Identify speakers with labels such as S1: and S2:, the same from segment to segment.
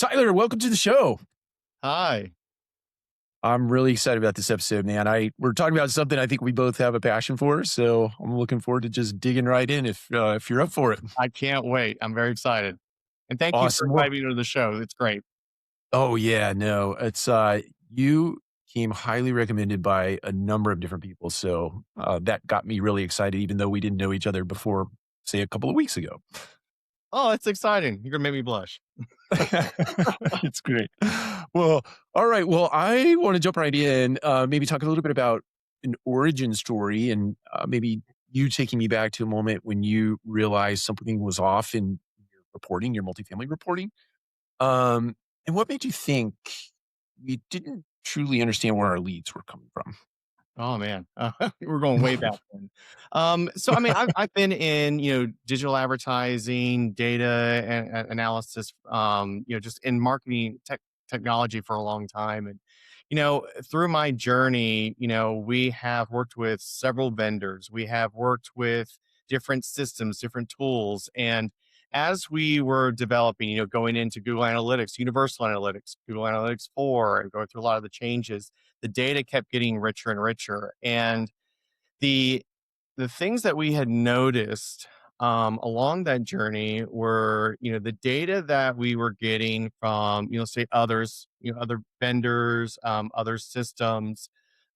S1: Tyler, welcome to the show.
S2: Hi.
S1: I'm really excited about this episode, man. We're talking about something I think we both have a passion for, so I'm looking forward to just digging right in if you're up for it.
S2: I can't wait. I'm very excited. And thank you for
S1: Awesome. Well,
S2: inviting me to the show. It's great.
S1: oh yeah, no, it's you came highly recommended by a number of different people, so that got me really excited, even though we didn't know each other before, say, a couple of weeks ago.
S2: Oh, it's exciting. You're gonna make me blush.
S1: It's great. Well, all right. Well, I want to jump right in, maybe talk a little bit about an origin story and maybe you taking me back to a moment when you realized something was off in your reporting, your multifamily reporting. And what made you think we didn't truly understand where our leads were coming from?
S2: Oh man, we're going way back then. So I mean, I've been in digital advertising, data and analysis, just in marketing technology for a long time, and through my journey, we have worked with several vendors, we have worked with different systems, different tools, and as we were developing, going into Google Analytics, Universal Analytics, Google Analytics 4, and going through a lot of the changes, the data kept getting richer and richer. And the the things that we had noticed along that journey were, the data that we were getting from, say others, other vendors, other systems,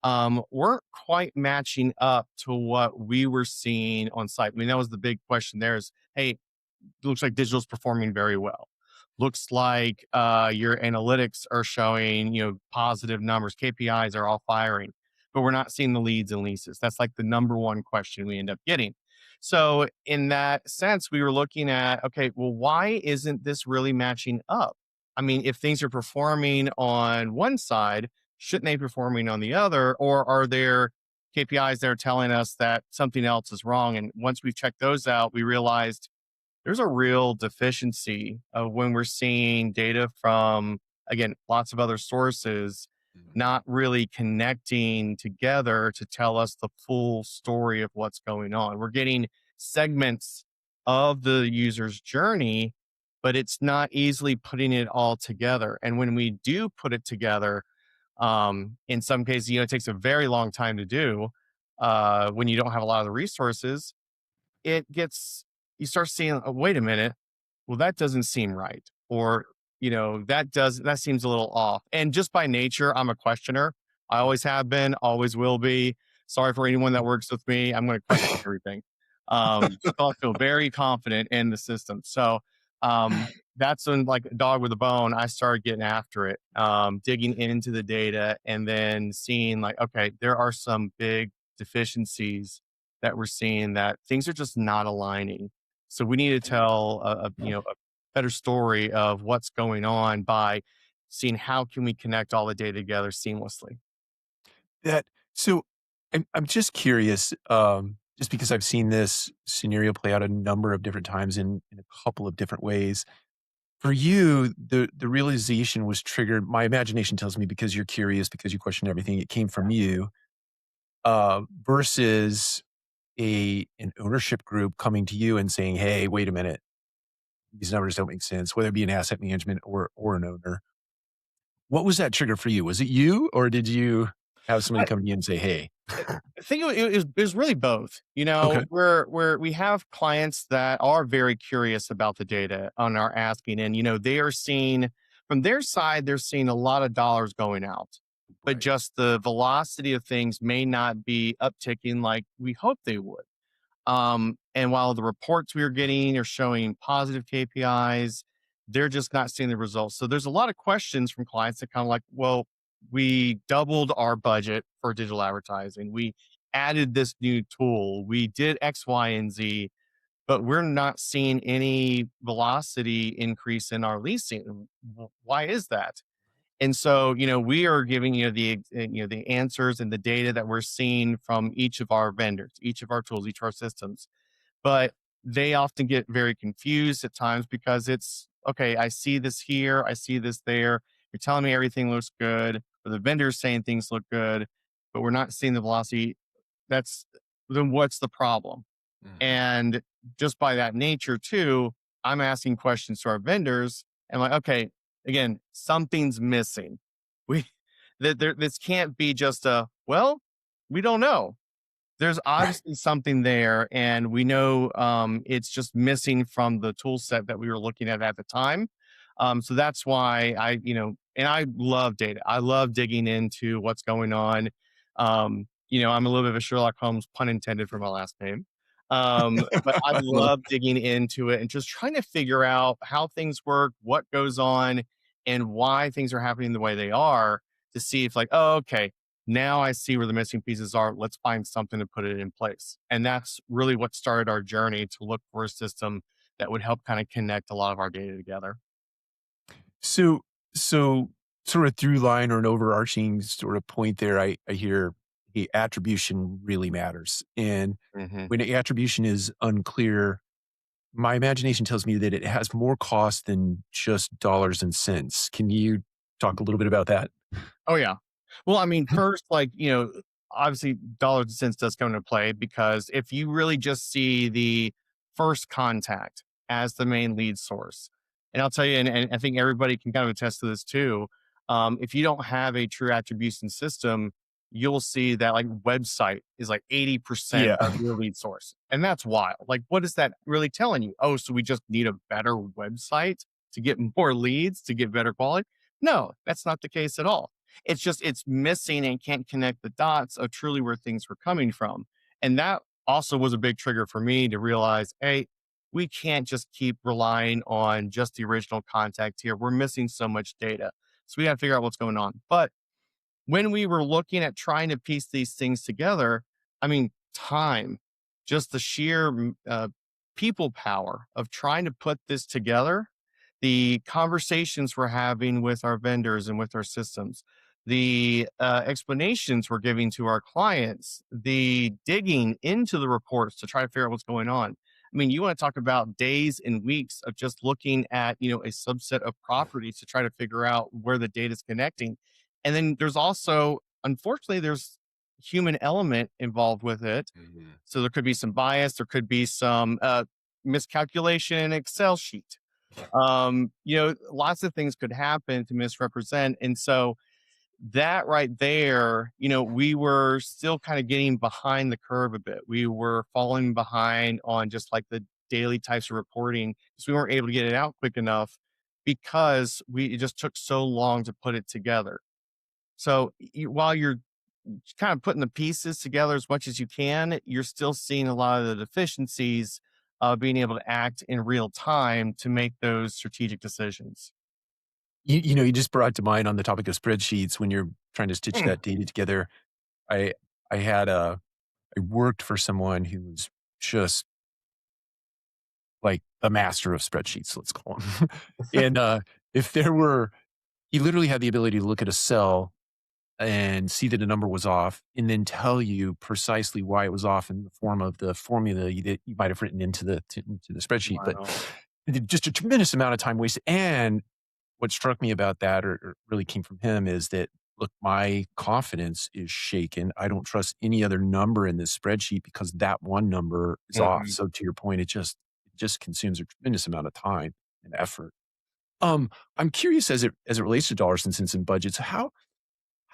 S2: weren't quite matching up to what we were seeing on site. I mean, that was the big question there is, hey, looks like digital's performing very well. Looks like your analytics are showing, positive numbers. KPIs are all firing, but we're not seeing the leads and leases. That's like the number one question we end up getting. So in that sense, we were looking at, okay, well, why isn't this really matching up? I mean, if things are performing on one side, shouldn't they be performing on the other? Or are there KPIs that are telling us that something else is wrong? And once we checked those out, we realized there's a real deficiency of when we're seeing data from, again, lots of other sources
S1: Mhm.
S2: not really connecting together to tell us the full story of what's going on. We're getting segments of the user's journey, but it's not easily putting it all together. And when we do put it together, in some cases, it takes a very long time to do when you don't have a lot of the resources. It gets You start seeing, oh, wait a minute, well, that doesn't seem right. Or, that seems a little off. And just by nature, I'm a questioner. I always have been, always will be. Sorry for anyone that works with me. I'm going to question everything. So I feel very confident in the system. So that's when, like a dog with a bone, I started getting after it, digging into the data and then seeing, like, okay, there are some big deficiencies that we're seeing, that things are just not aligning. So we need to tell a better story of what's going on by seeing how can we connect all the data together seamlessly.
S1: That so I'm just curious, just because I've seen this scenario play out a number of different times in a couple of different ways. For you, the realization was triggered, my imagination tells me, because you're curious, because you question everything, it came from you, versus an ownership group coming to you and saying, "Hey, wait a minute, these numbers don't make sense," whether it be an asset management or an owner. What was that trigger for you? Was it you, or did you have somebody
S2: I,
S1: come to you and say, "Hey?"
S2: I think it was really both.
S1: Okay.
S2: We have clients that are very curious about the data and are asking, and they are seeing from their side, they're seeing a lot of dollars going out, but
S1: Right.
S2: just the velocity of things may not be upticking like we hope they would. And while the reports we are getting are showing positive KPIs, they're just not seeing the results. So there's a lot of questions from clients that kind of like, well, we doubled our budget for digital advertising. We added this new tool. We did X, Y, and Z, but we're not seeing any velocity increase in our leasing. Why is that? And so, we are giving the answers and the data that we're seeing from each of our vendors, each of our tools, each of our systems, but they often get very confused at times because it's okay. I see this here, I see this there. You're telling me everything looks good, or the vendor's saying things look good, but we're not seeing the velocity. That's Then what's the problem?
S1: Mhm.
S2: And just by that nature, too, I'm asking questions to our vendors and like, okay, again, something's missing. We this can't be just a, well, we don't know. There's
S1: Right.
S2: obviously something there, and we know it's just missing from the tool set that we were looking at the time. So that's why and I love data. I love digging into what's going on. I'm a little bit of a Sherlock Holmes, pun intended, for my last name. But I
S1: I love it.
S2: love digging into it and just trying to figure out how things work, what goes on, and why things are happening the way they are, to see if, like, oh, okay, now I see where the missing pieces are. Let's find something to put it in place. And that's really what started our journey to look for a system that would help kind of connect a lot of our data together.
S1: So so sort of through line or an overarching sort of point there, I hear the attribution really matters. And
S2: Hmm.
S1: when attribution is unclear, my imagination tells me that it has more cost than just dollars and cents. Can you talk a little bit about that?
S2: Oh, yeah. Well, I mean, first, like, obviously dollars and cents does come into play, because if you really just see the first contact as the main lead source, and I'll tell you, and I think everybody can kind of attest to this too. If you don't have a true attribution system, you'll see that, like, website is like 80%
S1: Yeah.
S2: of your lead source. And that's wild. Like, what is that really telling you? Oh, so we just need a better website to get more leads, to get better quality? No, that's not the case at all. It's just it's missing and can't connect the dots of truly where things were coming from. And that also was a big trigger for me to realize, hey, we can't just keep relying on just the original contact here. We're missing so much data. So we got to figure out what's going on. But when we were looking at trying to piece these things together, I mean, time, just the sheer people power of trying to put this together, the conversations we're having with our vendors and with our systems, the explanations we're giving to our clients, the digging into the reports to try to figure out what's going on. I mean, you want to talk about days and weeks of just looking at, a subset of properties to try to figure out where the data is connecting. And then there's also, unfortunately, there's human element involved with it.
S1: Mhm.
S2: So there could be some bias, there could be some miscalculation in Excel sheet. Lots of things could happen to misrepresent. And so that right there, we were still kind of getting behind the curve a bit. We were falling behind on just like the daily types of reporting, because we weren't able to get it out quick enough, because it just took so long to put it together. So while you're kind of putting the pieces together as much as you can, you're still seeing a lot of the deficiencies of being able to act in real time to make those strategic decisions.
S1: You just brought to mind on the topic of spreadsheets when you're trying to stitch
S2: Mm.
S1: that data together. I I had I worked for someone who was just like a master of spreadsheets, let's call him. And, if there were he literally had the ability to look at a cell and see that a number was off and then tell you precisely why it was off in the form of the formula that you might have written into the spreadsheet. But
S2: Wow.
S1: just a tremendous amount of time wasted. And what struck me about that, or really came from him, is that, look, my confidence is shaken. I don't trust any other number in this spreadsheet because that one number is off.
S2: Mhm.
S1: So to your point, it just consumes a tremendous amount of time and effort. I'm curious, as it relates to dollars and cents and budgets, how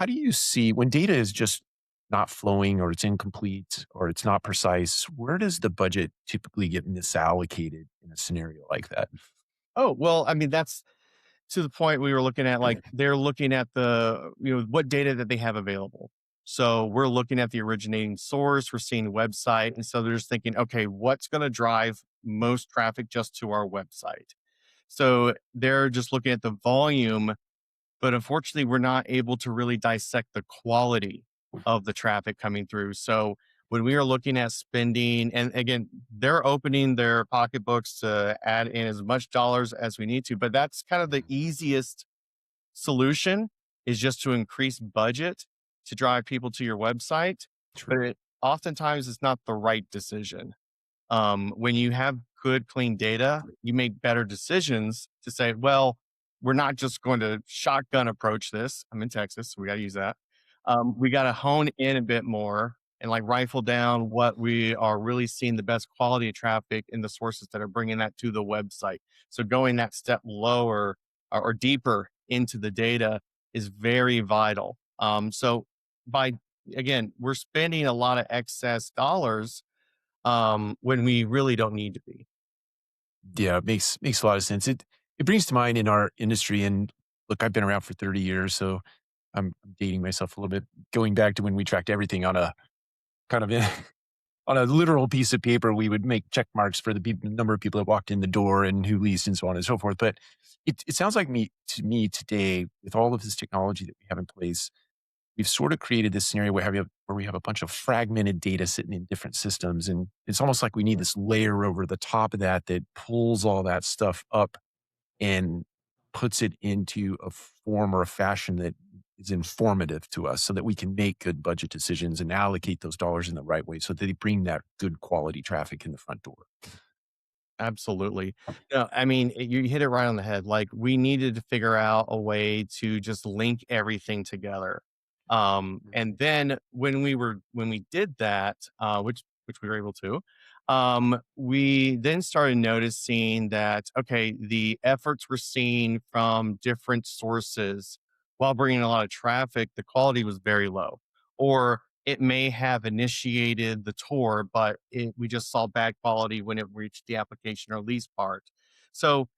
S1: do you see when data is just not flowing, or it's incomplete, or it's not precise, where does the budget typically get misallocated in a scenario like that?
S2: Oh, well, I mean, that's to the point we were looking at, like, they're looking at what data that they have available. So we're looking at the originating source, we're seeing website. And so they're just thinking, okay, what's going to drive most traffic just to our website? So they're just looking at the volume, but unfortunately, we're not able to really dissect the quality of the traffic coming through. So when we are looking at spending, and again, they're opening their pocketbooks to add in as much dollars as we need to, but that's kind of the easiest solution, is just to increase budget to drive people to your website. But
S1: True.
S2: it oftentimes is not the right decision. When you have good, clean data, you make better decisions to say, well, we're not just going to shotgun approach this. I'm in Texas, so we got to use that. We got to hone in a bit more and, like, rifle down what we are really seeing the best quality of traffic in the sources that are bringing that to the website. So going that step lower or deeper into the data is very vital. So by again, we're spending a lot of excess dollars when we really don't need to be.
S1: Yeah, it makes a lot of sense. It brings to mind in our industry, and look, I've been around for 30 years, so I'm dating myself a little bit, going back to when we tracked everything on a kind of on a literal piece of paper. We would make check marks for the number of people that walked in the door and who leased and so on and so forth. But it sounds like me today, with all of this technology that we have in place, we've sort of created this scenario where we have a bunch of fragmented data sitting in different systems. And it's almost like we need this layer over the top of that that pulls all that stuff up and puts it into a form or a fashion that is informative to us so that we can make good budget decisions and allocate those dollars in the right way so that they bring that good quality traffic in the front door.
S2: Absolutely. No, I mean, you hit it right on the head. Like, we needed to figure out a way to just link everything together. And then when we did that, which we were able to, we then started noticing that okay, the efforts we're seeing from different sources while bringing a lot of traffic, the quality was very low, or it may have initiated the tour, but we just saw bad quality when it reached the application or lease part. So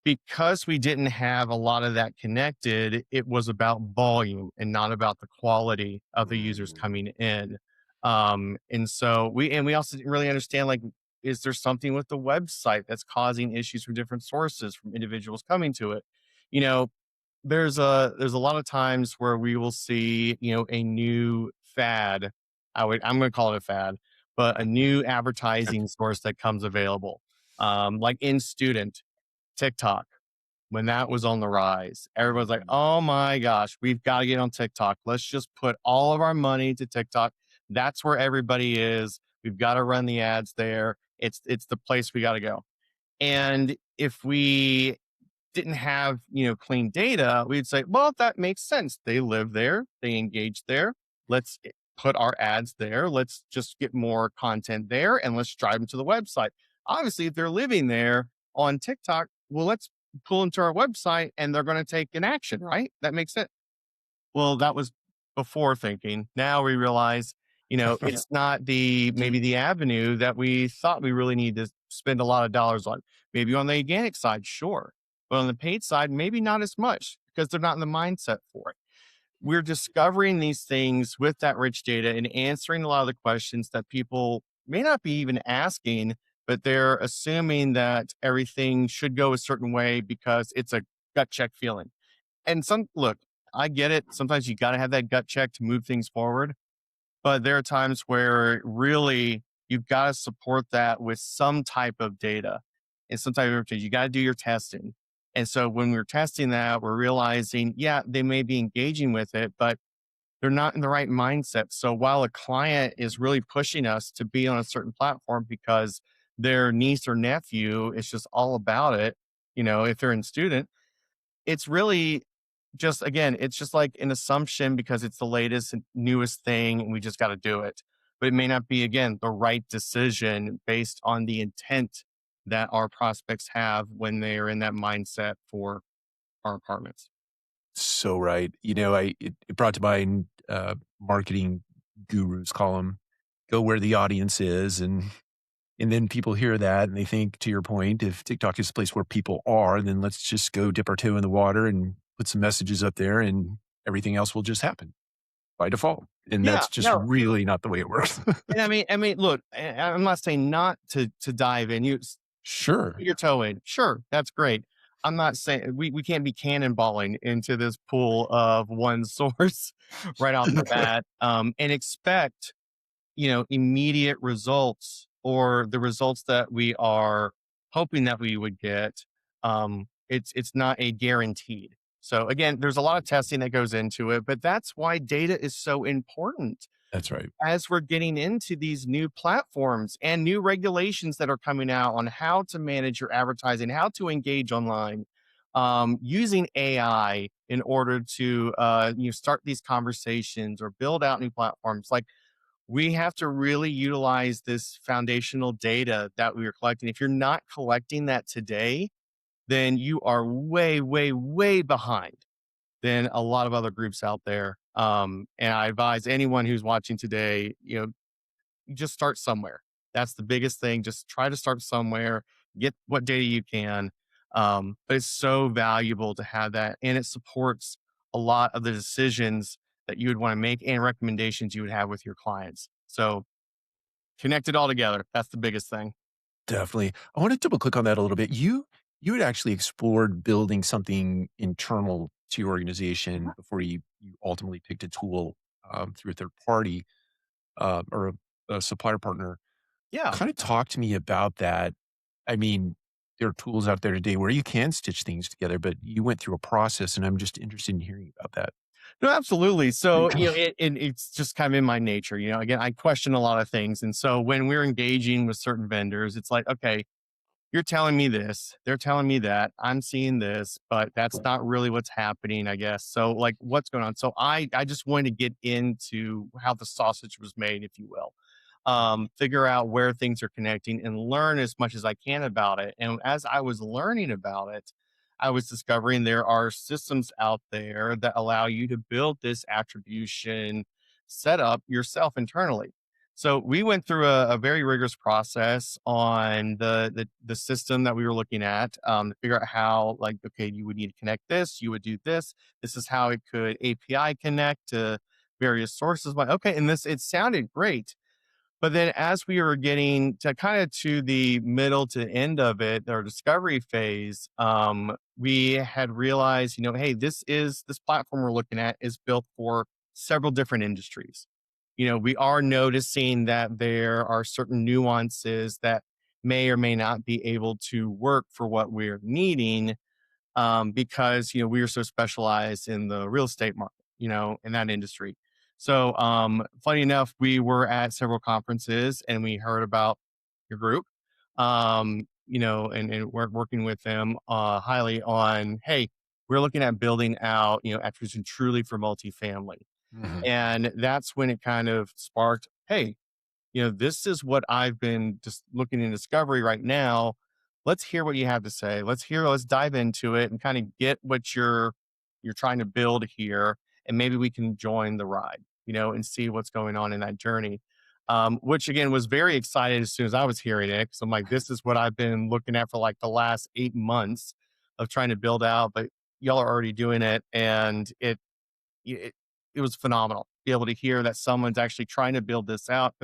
S2: because we didn't have a lot of that connected, it was about volume and not about the quality of the users coming in. And so we also didn't really understand, like, is there something with the website that's causing issues from different sources from individuals coming to it? You know, there's a lot of times where we will see, a new fad. I'm going to call it a fad, but a new advertising source that comes available, like in student TikTok. When that was on the rise, everyone's like, "Oh my gosh, we've got to get on TikTok. Let's just put all of our money to TikTok. That's where everybody is. We've got to run the ads there. It's the place we got to go." And if we didn't have, clean data, we'd say, well, that makes sense. They live there, they engage there. Let's put our ads there. Let's just get more content there and let's drive them to the website. Obviously, if they're living there on TikTok, well, let's pull them to our website and they're going to take an action, right? That makes sense. Well, that was before thinking. Now we realize, it's not the maybe the avenue that we thought we really need to spend a lot of dollars on. Maybe on the organic side, sure. But on the paid side, maybe not as much because they're not in the mindset for it. We're discovering these things with that rich data and answering a lot of the questions that people may not be even asking, but they're assuming that everything should go a certain way because it's a gut check feeling. And look, I get it. Sometimes you got to have that gut check to move things forward. But there are times where really you've got to support that with some type of data and some type of information. You got to do your testing. And so when we're testing that, we're realizing, yeah, they may be engaging with it, but they're not in the right mindset. So while a client is really pushing us to be on a certain platform because their niece or nephew is just all about it, if they're in student, it's really just again, it's just like an assumption because it's the latest and newest thing and we just got to do it. But it may not be, again, the right decision based on the intent that our prospects have when they are in that mindset for our apartments.
S1: So right. It brought to mind, marketing gurus call them, go where the audience is. And then people hear that and they think, to your point, if TikTok is the place where people are, then let's just go dip our toe in the water and put some messages up there and everything else will just happen by default. And
S2: Yeah,
S1: that's just
S2: no.
S1: really not the way it works.
S2: And I mean, look, I'm not saying not to dive in.
S1: Sure.
S2: Put your toe in. Sure, that's great. I'm not saying we can't be cannonballing into this pool of one source right off the bat, and expect, immediate results or the results that we are hoping that we would get. It's not a guaranteed. So again, there's a lot of testing that goes into it, but that's why data is so important
S1: That's right.
S2: as we're getting into these new platforms and new regulations that are coming out on how to manage your advertising, how to engage online, using AI in order to start these conversations or build out new platforms. Like, we have to really utilize this foundational data that we are collecting. If you're not collecting that today, then you are way, way, way behind than a lot of other groups out there. And I advise anyone who's watching today, you just start somewhere. That's the biggest thing. Just try to start somewhere, get what data you can. But it's so valuable to have that. And it supports a lot of the decisions that you would want to make and recommendations you would have with your clients. So connect it all together. That's the biggest thing.
S1: Definitely. I want to double click on that a little bit. You had actually explored building something internal to your organization before you ultimately picked a tool through a third party or a supplier partner.
S2: Yeah.
S1: Kind of talk to me about that. I mean, there are tools out there today where you can stitch things together, but you went through a process, and I'm just interested in hearing about that.
S2: No, absolutely. So, it's just kind of in my nature. Again, I question a lot of things. And so when we're engaging with certain vendors, it's like, okay, you're telling me this, they're telling me that, I'm seeing this, but that's not really what's happening, I guess. So, like, what's going on? So, I just wanted to get into how the sausage was made, if you will. Figure out where things are connecting and learn as much as I can about it. And as I was learning about it, I was discovering there are systems out there that allow you to build this attribution setup yourself internally. So we went through a very rigorous process on the system that we were looking at, to figure out how, like, okay, you would need to connect this, you would do this. This is how it could API connect to various sources. Like, okay, and this it sounded great, but then as we were getting to kind of to the middle to end of it, our discovery phase, we had realized, hey, this platform we're looking at is built for several different industries. We are noticing that there are certain nuances that may or may not be able to work for what we're needing, because we are so specialized in the real estate market, in that industry. So, funny enough, we were at several conferences and we heard about your group, and we're working with them highly on, hey, we're looking at building out, attribution truly for multifamily.
S1: Mhm.
S2: And that's when it kind of sparked, hey, this is what I've been just looking in discovery right now. Let's hear what you have to say. Let's dive into it and kind of get what you're trying to build here. And maybe we can join the ride, and see what's going on in that journey. Which again was very excited as soon as I was hearing it. Cause I'm like, this is what I've been looking at for like the last 8 months of trying to build out, but y'all are already doing it. And it, it was phenomenal. Be able to hear that someone's actually trying to build this out.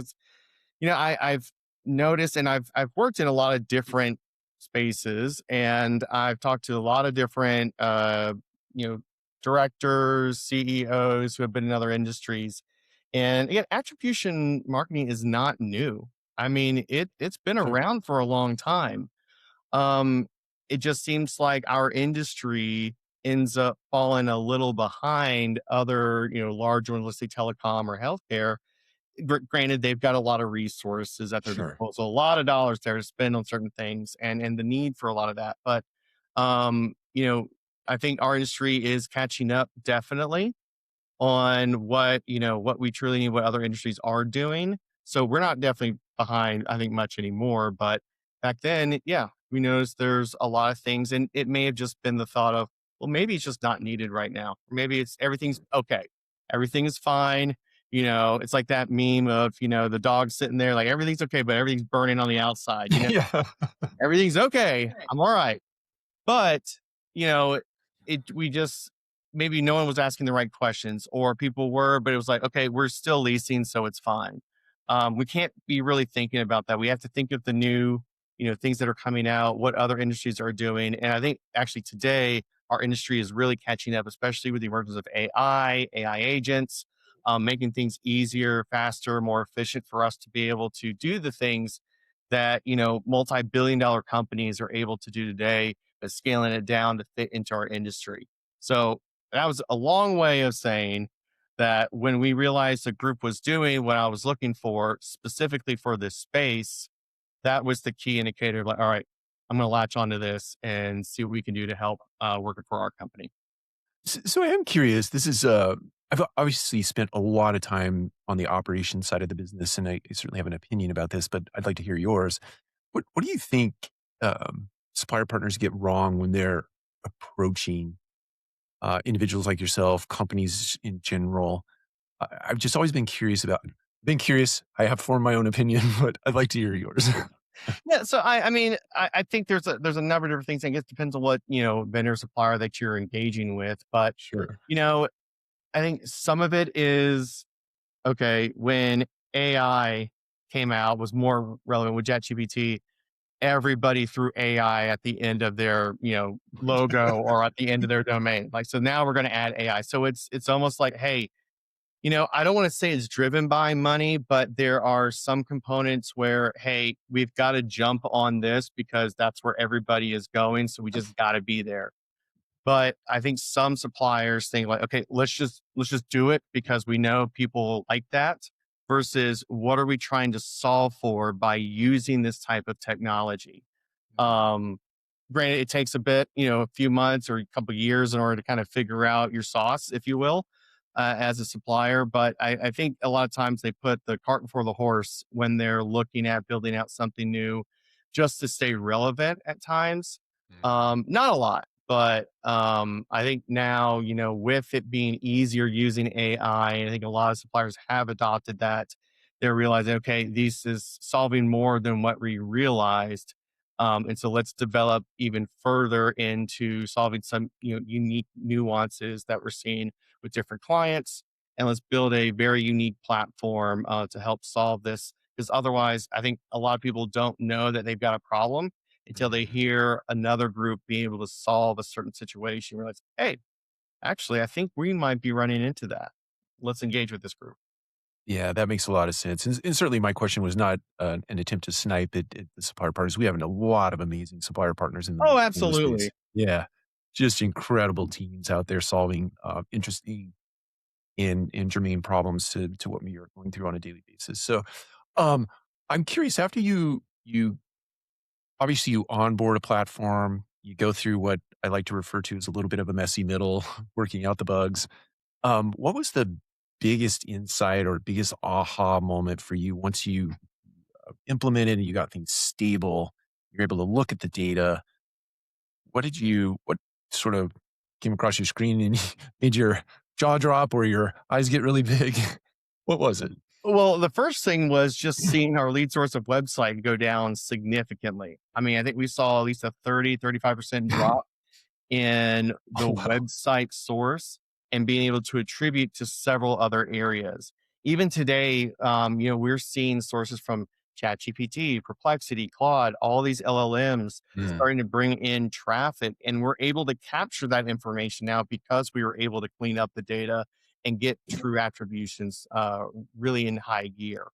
S2: I've noticed, and I've worked in a lot of different spaces, and I've talked to a lot of different, you know, directors, CEOs who have been in other industries. And again, attribution marketing is not new. I mean, it's been
S1: Okay.
S2: around for a long time. Um, it just seems like our industry ends up falling a little behind other, large ones, let's say telecom or healthcare. Granted, they've got a lot of resources at their
S1: Sure.
S2: disposal, a lot of dollars there to spend on certain things, and the need for a lot of that. But um, you know, I think our industry is catching up definitely on what we truly need, what other industries are doing. So we're not definitely behind, I think, much anymore. But back then, yeah, we noticed there's a lot of things, and it may have just been the thought of, well, maybe it's just not needed right now. Or maybe it's everything's okay, everything is fine. It's like that meme of the dog sitting there, like everything's okay, but everything's burning on the outside.
S1: Yeah.
S2: Everything's okay. I'm all right. But, you know, we just maybe no one was asking the right questions, or people were, but it was like, okay, we're still leasing, so it's fine. We can't be really thinking about that. We have to think of the new, things that are coming out, what other industries are doing. And I think actually today, our industry is really catching up, especially with the emergence of AI agents, making things easier, faster, more efficient for us to be able to do the things that, multi-billion dollar companies are able to do today, but scaling it down to fit into our industry. So that was a long way of saying that when we realized the group was doing what I was looking for specifically for this space, that was the key indicator. Like, all right, I'm going to latch onto this and see what we can do to help work it for our company.
S1: So I am curious. This is I've obviously spent a lot of time on the operations side of the business, and I certainly have an opinion about this, but I'd like to hear yours. What do you think? supplier partners get wrong when they're approaching individuals like yourself, companies in general? I've just always been curious. I have formed my own opinion, but I'd like to hear yours.
S2: Yeah, so I mean, I think there's a number of different things. I guess it depends on what, vendor supplier that you're engaging with. But,
S1: Sure.
S2: you know, I think some of it is okay, when AI came out, was more relevant with ChatGPT, everybody threw AI at the end of their, logo or at the end of their domain. Like, so now we're going to add AI. So it's almost like, hey, I don't want to say it's driven by money, but there are some components where, hey, we've got to jump on this because that's where everybody is going. So we just got to be there. But I think some suppliers think like, okay, let's just do it because we know people like that versus what are we trying to solve for by using this type of technology? Um, Granted, it takes a bit, a few months or a couple of years in order to kind of figure out your sauce, if you will, as a supplier. But I think a lot of times they put the cart before the horse when they're looking at building out something new just to stay relevant at times. Not a lot, but I think now, with it being easier using AI, and I think a lot of suppliers have adopted that. They're realizing, okay, this is solving more than what we realized, and so let's develop even further into solving some unique nuances that we're seeing with different clients. And let's build a very unique platform to help solve this. Because otherwise, I think a lot of people don't know that they've got a problem until they
S1: Mhm.
S2: hear another group being able to solve a certain situation. Realize, hey, actually, I think we might be running into that. Let's engage with this group.
S1: Yeah, that makes a lot of sense. And certainly my question was not an attempt to snipe at the supplier partners. We have a lot of amazing supplier partners in the
S2: Oh,
S1: multifamily space.
S2: absolutely.
S1: Yeah, just incredible teams out there solving interesting and germane problems to what we are going through on a daily basis. So, um, I'm curious. After you obviously you onboard a platform, you go through what I like to refer to as a little bit of a messy middle, working out the bugs. What was the biggest insight or biggest aha moment for you once you implemented and you got things stable? You're able to look at the data. What sort of came across your screen and made your jaw drop or your eyes get really big? What was it?
S2: Well, the first thing was just seeing our lead source of website go down significantly. I mean, I think we saw at least a 35% drop in the
S1: Oh, wow.
S2: website source and being able to attribute to several other areas. Even today, we're seeing sources from ChatGPT, Perplexity, Claude, all these LLMs
S1: Mm,
S2: starting to bring in traffic, and we're able to capture that information now because we were able to clean up the data and get true attributions really in high gear.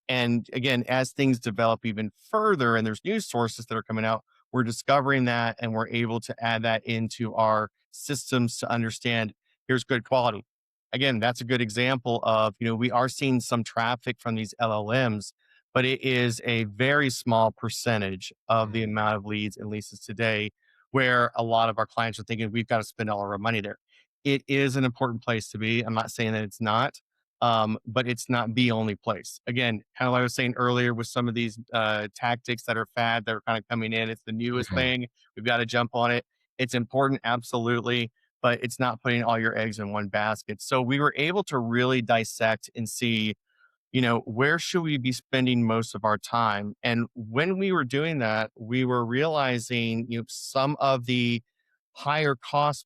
S2: And again, as things develop even further and there's news sources that are coming out, we're discovering that and we're able to add that into our systems to understand here's good quality. Again, that's a good example of, we are seeing some traffic from these LLMs, but it is a very small percentage of the
S1: mm,
S2: amount of leads and leases today where a lot of our clients are thinking we've got to spend all our money there. It is an important place to be. I'm not saying that it's not, but it's not the only place. Again, kind of like I was saying earlier with some of these tactics that are fad that are kind of coming in, it's the newest
S1: mhm,
S2: thing. We've got to jump on it. It's important, absolutely, but it's not putting all your eggs in one basket. So we were able to really dissect and see, where should we be spending most of our time? And when we were doing that, we were realizing, some of the higher cost,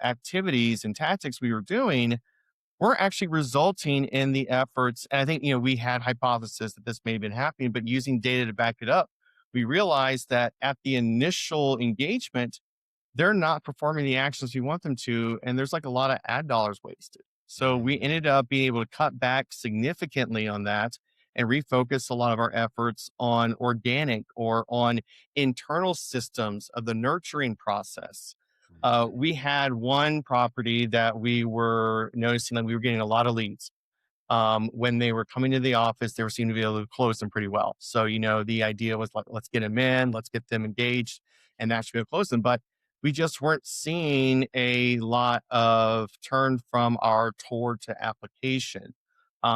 S2: activities and tactics we were doing were actually resulting in the efforts. And I think, we had hypothesis that this may have been happening, but using data to back it up, we realized that at the initial engagement, they're not performing the actions we want them to. And there's like a lot of ad dollars wasted. So we
S1: mm,
S2: ended up being able to cut back significantly on that and refocus a lot of our efforts on organic or on internal systems of the nurturing process.
S1: mhm,
S2: We had one property that we were noticing that we were getting a lot of leads. When they were coming to the office, they were seeming to be able to close them pretty well. So, the idea was like, let's get them in, let's get them engaged, and that should be able to close them. But we just weren't seeing a lot of turn from our tour to application.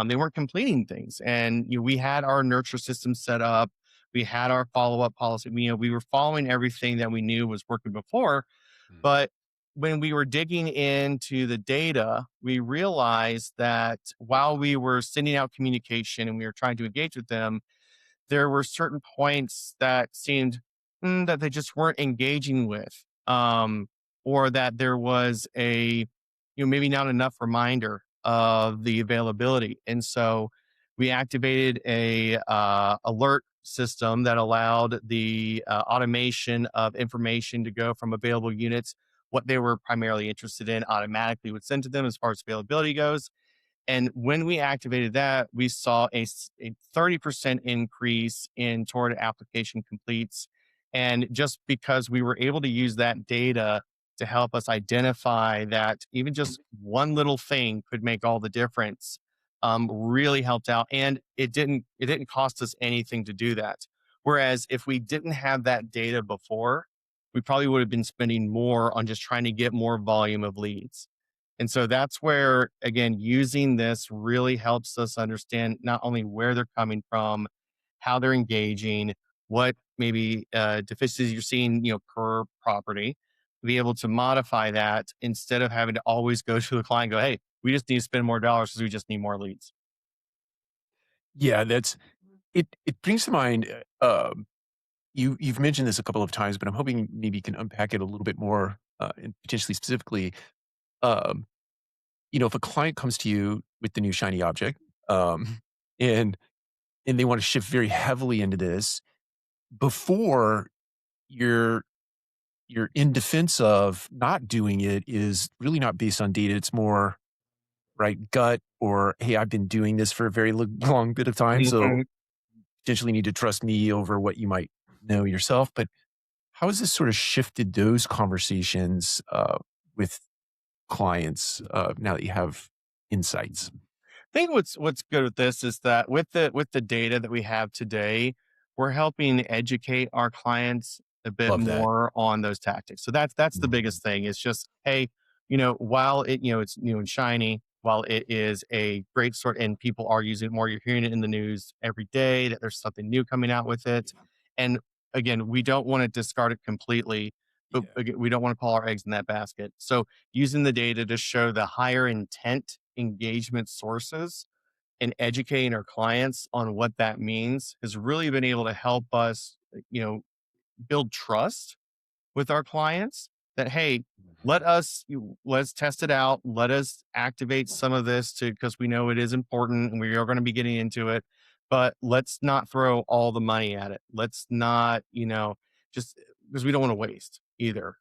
S2: They weren't completing things. And we had our nurture system set up. We had our follow-up policy. We were following everything that we knew was working before,
S1: Mm.
S2: but when we were digging into the data, we realized that while we were sending out communication and we were trying to engage with them, there were certain points that seemed that they just weren't engaging with, or that there was maybe not enough reminder of the availability. And so we activated a alert system that allowed the automation of information to go from available units, what they were primarily interested in, automatically would send to them as far as availability goes. And when we activated that, we saw a 30% increase in toward application completes. And just because we were able to use that data to help us identify that even just one little thing could make all the difference, really helped out. And it didn't cost us anything to do that. Whereas if we didn't have that data before, we probably would have been spending more on just trying to get more volume of leads. And so that's where, again, using this really helps us understand not only where they're coming from, how they're engaging, what maybe deficiencies you're seeing, per property, be able to modify that instead of having to always go to the client and go, hey, we just need to spend more dollars because we just need more leads.
S1: Yeah, that's it. It brings to mind. You've mentioned this a couple of times, but I'm hoping maybe you can unpack it a little bit more and potentially specifically. Um, if a client comes to you with the new shiny object, um, and and they want to shift very heavily into this before you're you're in defense of not doing it is really not based on data. It's more right gut or hey, I've been doing this for a very long bit of time, so
S2: Mhm.
S1: potentially need to trust me over what you might know yourself. But how has this sort of shifted those conversations with clients now that you have insights?
S2: I think what's good with this is that with the data that we have today, we're helping educate our clients a bit
S1: Love that.
S2: more on those tactics. So that's the
S1: Mhm.
S2: biggest thing. It's just, hey, while it's new and shiny, while it is a great sort and people are using it more, you're hearing it in the news every day that there's something new coming out with it.
S1: Yeah.
S2: And again, we don't want to discard it completely, but
S1: Yeah.
S2: again, we don't want to put all our eggs in that basket. So using the data to show the higher intent engagement sources and educating our clients on what that means has really been able to help us, build trust with our clients that, hey,
S1: Mhm.
S2: let's test it out. Let us activate some of this to because we know it is important and we are going to be getting into it. But let's not throw all the money at it. Let's not, just because we don't want to waste either.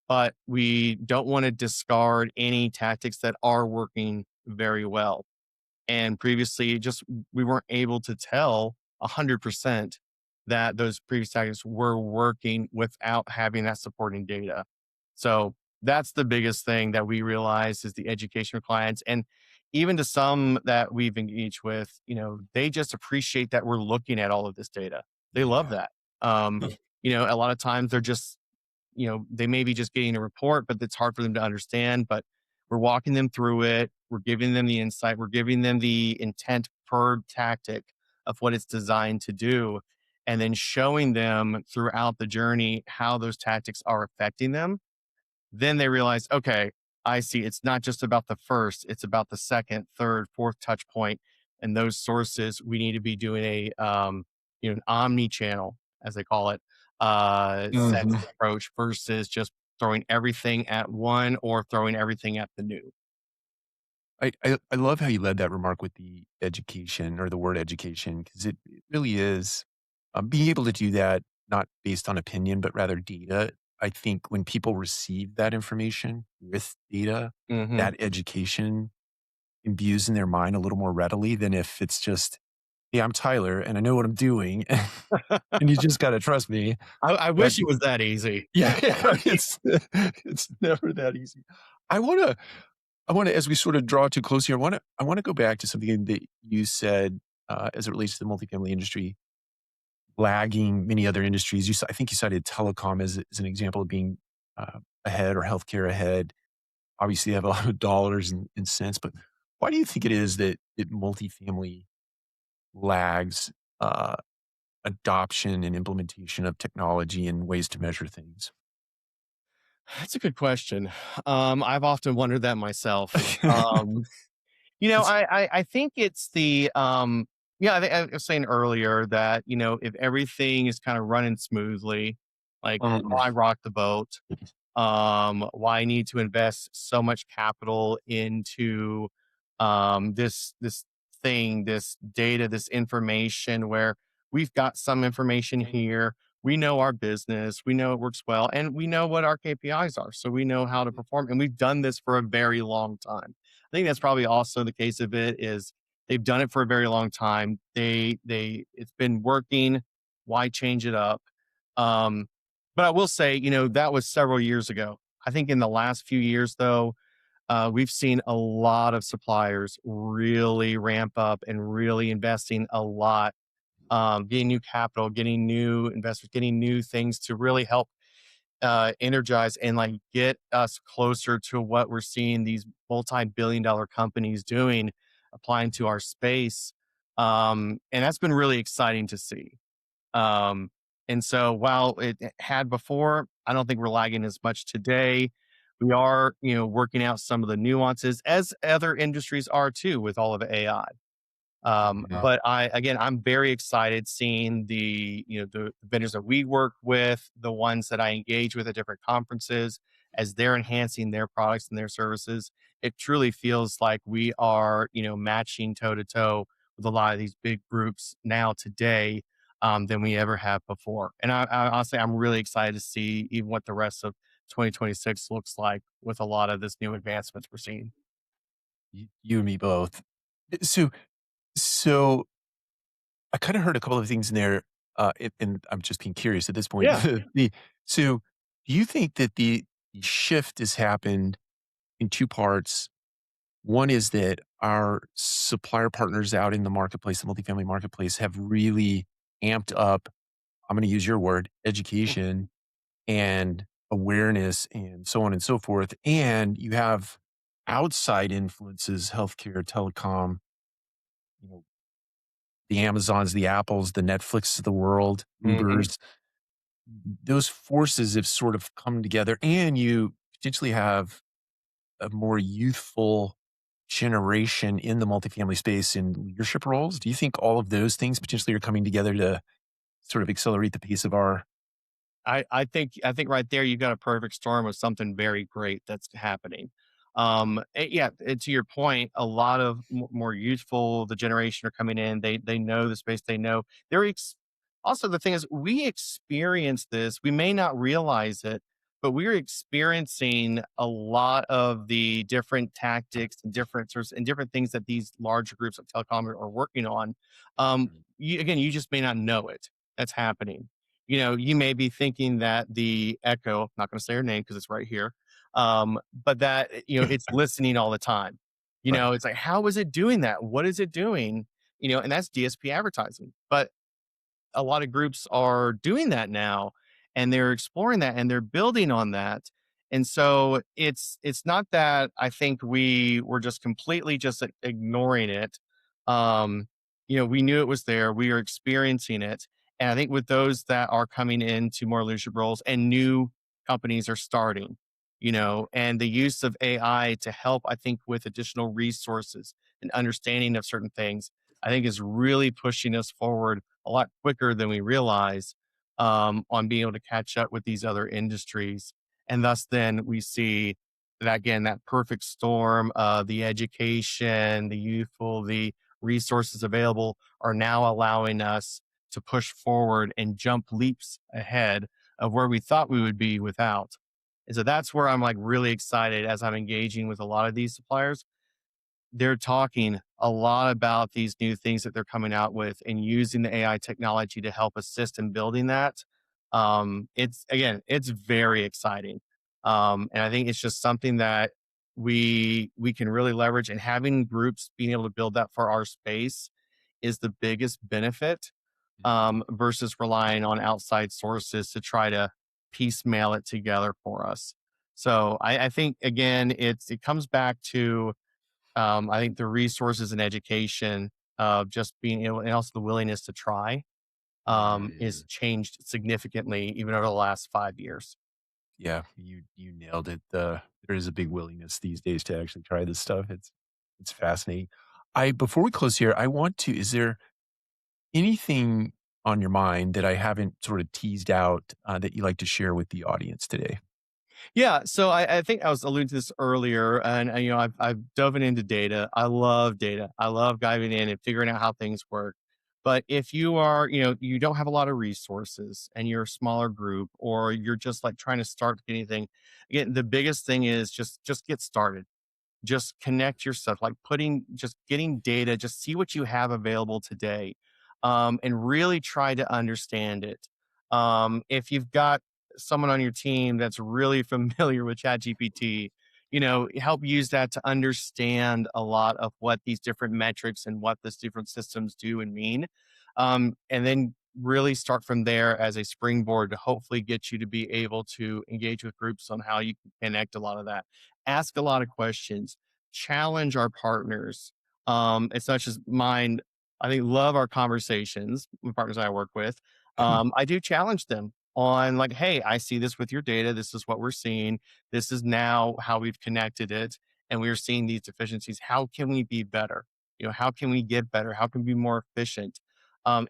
S2: But we don't want to discard any tactics that are working very well. And previously, just we weren't able to tell 100% that those previous tactics were working without having that supporting data. So that's the biggest thing that we realized is the education of clients. And even to some that we've engaged with, they just appreciate that we're looking at all of this data. They love
S1: Yeah.
S2: that. Um, a lot of times they're just they may be just getting a report, but it's hard for them to understand. But we're walking them through it. We're giving them the insight. We're giving them the intent per tactic of what it's designed to do. And then showing them throughout the journey how those tactics are affecting them. Then they realize, okay, I see. It's not just about the first, it's about the second, third, fourth touch point. And those sources, we need to be doing an omni channel, as they call it,
S1: Mhm.
S2: sense approach versus just throwing everything at one or throwing everything at the new.
S1: I love how you led that remark with the education or the word education because it really is being able to do that not based on opinion but rather data. I think when people receive that information with data,
S2: Hmm.
S1: that education imbues in their mind a little more readily than if it's just, "Hey, I'm Tyler and I know what I'm doing, and you just gotta trust me."
S2: I
S1: But
S2: wish it was that easy.
S1: yeah, it's never that easy. I wanna as we sort of draw too close here, I wanna go back to something that you said, as it relates to the multifamily industry lagging many other industries. I think you cited telecom as an example of being, ahead or healthcare ahead. Obviously, they have a lot of dollars and cents, but why do you think it is that multifamily lags, uh, adoption and implementation of technology and ways to measure things?
S2: That's a good question. I've often wondered that myself.
S1: It's
S2: I think it's yeah, I was saying earlier that, if everything is kind of running smoothly, like
S1: mhm,
S2: why rock the boat? Why need to invest so much capital into this thing, this data, this information where we've got some information here. We know our business, we know it works well, and we know what our KPIs are. So we know how to perform. And we've done this for a very long time. I think that's probably also the case of it is they've done it for a very long time. They it's been working. Why change it up? Um, but I will say, that was several years ago. I think in the last few years, though, we've seen a lot of suppliers really ramp up and really investing a lot, getting new capital, getting new investors, getting new things to really help energize and like get us closer to what we're seeing these multi-billion-dollar companies doing, applying to our space. And that's been really exciting to see. Um, and so while it had before, I don't think we're lagging as much today. We are, working out some of the nuances as other industries are too with all of AI.
S1: yeah.
S2: But I'm very excited seeing the vendors that we work with, the ones that I engage with at different conferences, as they're enhancing their products and their services. It truly feels like we are, matching toe to toe with a lot of these big groups now today, than we ever have before. And I honestly, I'm really excited to see even what the rest of 2026 looks like with a lot of this new advancements we're seeing.
S1: You and me both. So so I kinda heard a couple of things in there, and I'm just being curious at this point.
S2: Yeah.
S1: So, do you think that the shift has happened in 2 parts? One is that our supplier partners out in the marketplace, the multifamily marketplace, have really amped up, I'm gonna use your word, education and awareness and so on and so forth, and you have outside influences, healthcare, telecom, you know, the Amazons, the Apples, the Netflix of the world,
S2: Mhm.
S1: Ubers, those forces have sort of come together, and you potentially have a more youthful generation in the multifamily space in leadership roles. Do you think all of those things potentially are coming together to sort of accelerate the pace of our
S2: I think right there you got a perfect storm of something very great that's happening. Yeah, and to your point, a lot of more youthful the generation are coming in. They know the space. They know they're also the thing is we experience this. We may not realize it, but we're experiencing a lot of the different tactics and different sorts and different things that these larger groups of telecom are working on. You just may not know it. That's happening. You may be thinking that the Echo, not going to say her name because it's right here, but that, it's listening all the time.
S1: right?
S2: It's like, how is it doing that? What is it doing? And that's DSP advertising. But a lot of groups are doing that now and they're exploring that and they're building on that. And so it's not that I think we were just completely just ignoring it. We knew it was there, we are experiencing it. And I think with those that are coming into more leadership roles and new companies are starting, and the use of AI to help, I think, with additional resources and understanding of certain things, I think is really pushing us forward a lot quicker than we realize, on being able to catch up with these other industries. And thus, then we see that again, that perfect storm, the education, the youthful, the resources available are now allowing us to push forward and jump leaps ahead of where we thought we would be without. And so that's where I'm like really excited as I'm engaging with a lot of these suppliers. They're talking a lot about these new things that they're coming out with and using the AI technology to help assist in building that. It's very exciting. And I think it's just something that we can really leverage, and having groups being able to build that for our space is the biggest benefit, versus relying on outside sources to try to piecemeal it together for us. So I think again, it comes back to, I think the resources and education of just being able, and also the willingness to try. is changed significantly even over the last 5 years.
S1: Yeah, you nailed it. There is a big willingness these days to actually try this stuff. It's fascinating. I Before we close here, I want to is there anything on your mind that I haven't sort of teased out, that you'd like to share with the audience today?
S2: Yeah, so I think I was alluding to this earlier, and I've dove into data. I love data. I love diving in and figuring out how things work. But if you are, you don't have a lot of resources, and you're a smaller group, or you're just like trying to start anything, again, the biggest thing is just get started. Just connect yourself, like just getting data, just see what you have available today, and really try to understand it. If you've got someone on your team that's really familiar with ChatGPT, help use that to understand a lot of what these different metrics and what these different systems do and mean. And then really start from there as a springboard to hopefully get you to be able to engage with groups on how you can connect a lot of that. Ask a lot of questions, challenge our partners. It's not just mine. I think love our conversations with partners I work with. I do challenge them on like, hey, I see this with your data. This is what we're seeing. This is now how we've connected it. And we're seeing these deficiencies. How can we be better? How can we get better? How can we be more efficient?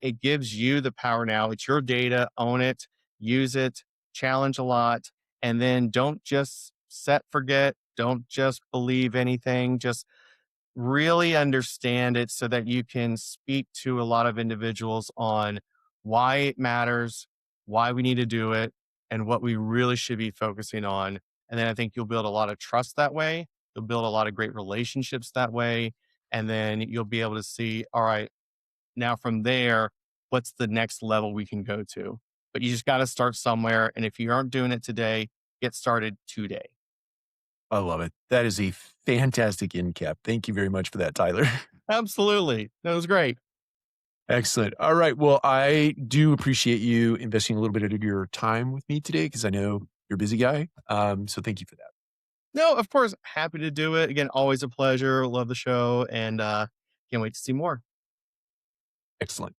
S2: It gives you the power now. It's your data. Own it, use it, challenge a lot, and then don't just set forget. Don't just believe anything. Just really understand it so that you can speak to a lot of individuals on why it matters, why we need to do it, and what we really should be focusing on. And then I think you'll build a lot of trust that way. You'll build a lot of great relationships that way. And then you'll be able to see, all right, now from there, what's the next level we can go to? But you just got to start somewhere. And if you aren't doing it today, get started today.
S1: I love it. That is a fantastic end cap. Thank you very much for that, Tyler.
S2: Absolutely. That was great.
S1: Excellent. All right. Well, I do appreciate you investing a little bit of your time with me today because I know you're a busy guy. So thank you for that.
S2: No, of course, happy to do it. Again, always a pleasure. Love the show and can't wait to see more.
S1: Excellent.